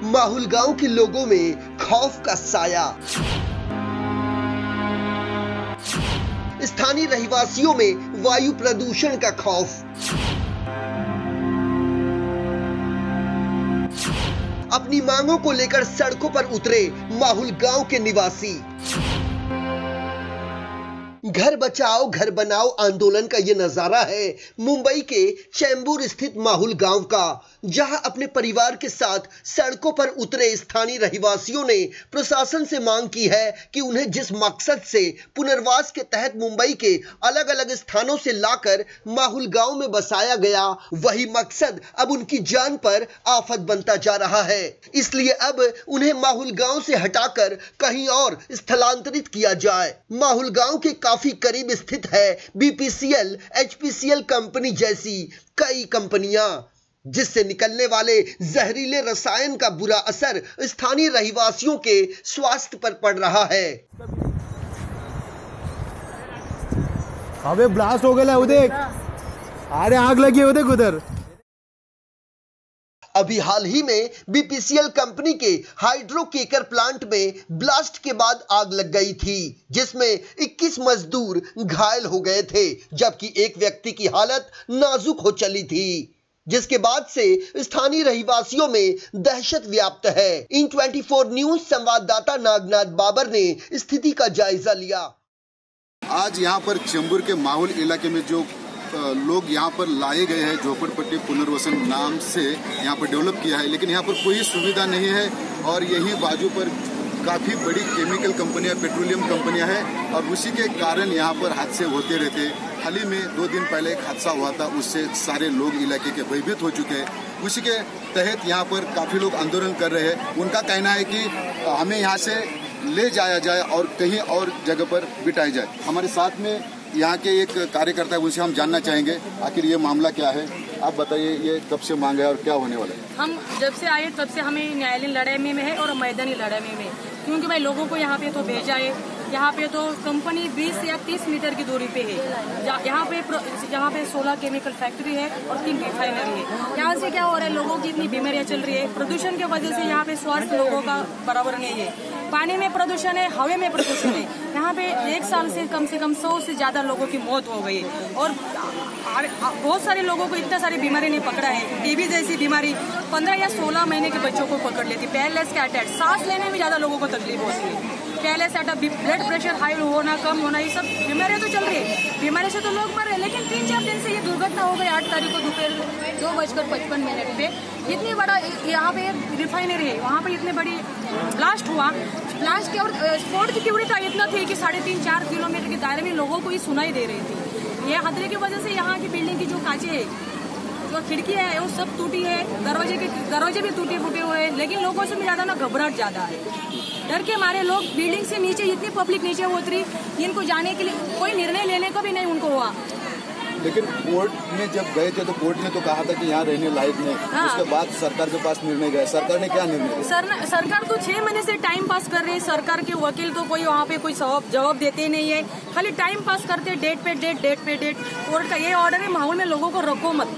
माहुल गांव के लोगों में खौफ का साया। स्थानीय रहवासियों में वायु प्रदूषण का खौफ। अपनी मांगों को लेकर सड़कों पर उतरे माहुल गांव के निवासी। घर बचाओ घर बनाओ आंदोलन का यह नजारा है मुंबई के चेंबूर स्थित माहुल गांव का, जहां अपने परिवार के साथ सड़कों पर उतरे स्थानीय रहवासियों ने प्रशासन से मांग की है कि उन्हें जिस मकसद से पुनर्वास के तहत मुंबई के अलग अलग स्थानों से लाकर माहुल गांव में बसाया गया, वही मकसद अब उनकी जान पर आफत बनता जा रहा है। इसलिए अब उन्हें माहुल गांव से हटाकर कहीं और स्थलांतरित किया जाए। माहुल गांव के काफी करीब स्थित है बीपीसीएल, एचपीसीएल कंपनी जैसी कई कंपनियां, जिससे निकलने वाले जहरीले रसायन का बुरा असर स्थानीय रहवासियों के स्वास्थ्य पर पड़ रहा है। अबे ब्लास्ट हो गया उधर, अरे आग लगी है उधर। अभी हाल ही में बीपीसीएल कंपनी के हाइड्रोकेकर प्लांट में ब्लास्ट के बाद आग लग गई थी, जिसमें 21 मजदूर घायल हो गए थे, जबकि एक व्यक्ति की हालत नाजुक हो चली थी, जिसके बाद से स्थानीय रहवासियों में दहशत व्याप्त है। इन 24 न्यूज संवाददाता नागनाथ बाबर ने स्थिति का जायजा लिया। आज यहाँ पर चेंबूर के माहुल इलाके में जो लोग यहाँ पर लाए गए हैं, झोपड़पट्टी पुनर्वसन नाम से यहाँ पर डेवलप किया है, लेकिन यहाँ पर कोई सुविधा नहीं है और यही बाजू पर काफ़ी बड़ी केमिकल कंपनियां, पेट्रोलियम कंपनियां हैं और उसी के कारण यहाँ पर हादसे होते रहते। हाल ही में 2 दिन पहले एक हादसा हुआ था, उससे सारे लोग इलाके के भयभीत हो चुके हैं। उसी के तहत यहाँ पर काफ़ी लोग आंदोलन कर रहे हैं। उनका कहना है कि हमें यहाँ से ले जाया जाए और कहीं और जगह पर बिठाया जाए। हमारे साथ में यहाँ के एक कार्यकर्ता है, उनसे हम जानना चाहेंगे आखिर ये मामला क्या है। आप बताइए, ये कब से मांग है और क्या होने वाला है? हम जब से आए तब से हमें न्यायालयीन लड़ाई में है और मैदानी लड़ाई में, क्योंकि भाई लोगों को यहाँ पे तो भेजा है। यहाँ पे तो कंपनी 20 या 30 मीटर की दूरी पे है। यहाँ पे 16 केमिकल फैक्ट्री है और 3 रिफाइनरी है। यहाँ से क्या हो रहा है, लोगों की इतनी बीमारियां चल रही है। प्रदूषण की वजह से यहाँ पे स्वास्थ्य लोगों का बराबर नहीं है। पानी में प्रदूषण है, हवा में प्रदूषण है। यहाँ पे 1 साल से कम 100 से ज्यादा लोगों की मौत हो गई और बहुत सारे लोगों को इतना सारी बीमारी नहीं पकड़ा है। टीबी जैसी बीमारी 15 या 16 महीने के बच्चों को पकड़ लेती। पैरालिसिस का अटैक, सांस लेने में ज्यादा लोगों को तकलीफ होती है। Paralysis attack, blood pressure high होना, कम होना, ये सब बीमारियां तो चल रही है। बीमारी से तो लोग मर रहे, लेकिन 3-4 दिन से ये दुर्घटना हो गई। 8 तारीख को दोपहर 2:55 पे इतनी बड़ा यहाँ पे रिफाइनरी है, वहाँ पे इतनी बड़ी ब्लास्ट हुआ। ब्लास्ट की और स्फोट की तीव्रता इतना थी कि 3.5-4 किलोमीटर के दायरे में लोगों को ही सुनाई दे रही थी। ये खतरे की वजह से यहाँ की बिल्डिंग की जो कांचे है, जो खिड़कियाँ है, वो सब टूटी है। दरवाजे भी टूटे फूटे हुए हैं, लेकिन लोगों से भी ज्यादा ना घबराहट ज्यादा है। डर के मारे लोग बिल्डिंग से नीचे, इतनी पब्लिक नीचे उतरी, इनको जाने के लिए कोई निर्णय लेने को भी नहीं उनको हुआ। लेकिन कोर्ट में जब गए थे तो कोर्ट ने तो कहा था कि यहाँ रहने लायक नहीं। हाँ। उसके बाद सरकार के पास निर्णय गया, सरकार ने क्या निर्णय दिया? सरकार तो 6 महीने से टाइम पास कर रही है। सरकार के वकील तो कोई वहाँ पे कोई जवाब देते नहीं है, खाली टाइम पास करते, डेट पे डेट। कोर्ट का ये ऑर्डर है, माहौल में लोगों को रखो मत।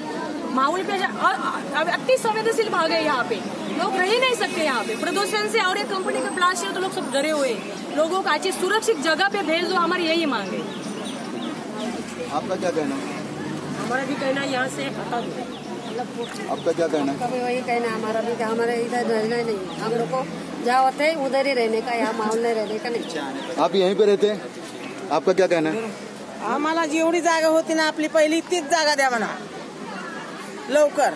माहौल पे अति संवेदनशील भाग है, यहाँ पे लोग रह ही नहीं सकते। यहाँ पे प्रदूषण से और एक कंपनी का ब्लास्ट है तो लोग सब डरे हुए। लोगों को अच्छी सुरक्षित जगह पे भेज दो, हमारी यही मांग है। आपका क्या कहना है? हमारा भी कहना यहाँ से हटा दो। आपका क्या कहना है? वही कहना है हमारा भी, हमारे इधर रहना नहीं, हम लोग को जहाँ होते हैं उधर ही रहने का, यहाँ माहौल नहीं रहने का नहीं। आप यहीं पे रहते हैं, आपका क्या कहना है? आम्हाला जेवढी जागा होती ना आपली पहिली तीच जागा द्या म्हणा लवकर,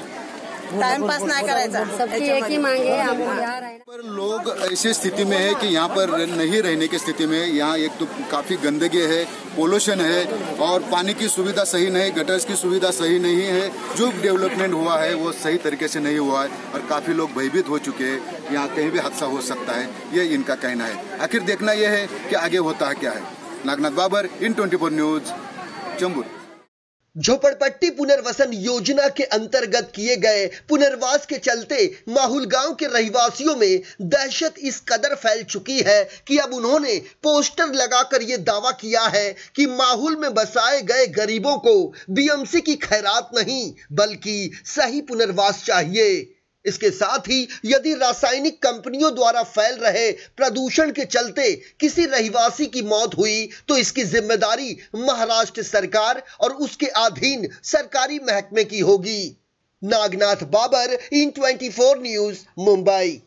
टाइमपास नहीं करायचा। सबकी एक ही मांग है, हमको यहाँ रहना। पर लोग ऐसी स्थिति में है कि यहाँ पर नहीं रहने की स्थिति में। यहाँ एक तो काफी गंदगी है, पोल्यूशन है और पानी की सुविधा सही नहीं, गटर्स की सुविधा सही नहीं है। जो डेवलपमेंट हुआ है वो सही तरीके से नहीं हुआ है और काफी लोग भयभीत हो चुके हैं। यहाँ कहीं भी हादसा हो सकता है, ये इनका कहना है। आखिर देखना यह है कि आगे होता है क्या है। नागनाथ बाबर, इन 24 न्यूज, चेंबूर। झोपड़पट्टी पुनर्वसन योजना के अंतर्गत किए गए पुनर्वास के चलते माहुल गांव के रहवासियों में दहशत इस कदर फैल चुकी है कि अब उन्होंने पोस्टर लगाकर यह दावा किया है कि माहुल में बसाए गए गरीबों को बीएमसी की खैरात नहीं बल्कि सही पुनर्वास चाहिए। इसके साथ ही यदि रासायनिक कंपनियों द्वारा फैल रहे प्रदूषण के चलते किसी रहवासी की मौत हुई तो इसकी जिम्मेदारी महाराष्ट्र सरकार और उसके अधीन सरकारी महकमे की होगी। नागनाथ बाबर, इन 24 न्यूज, मुंबई।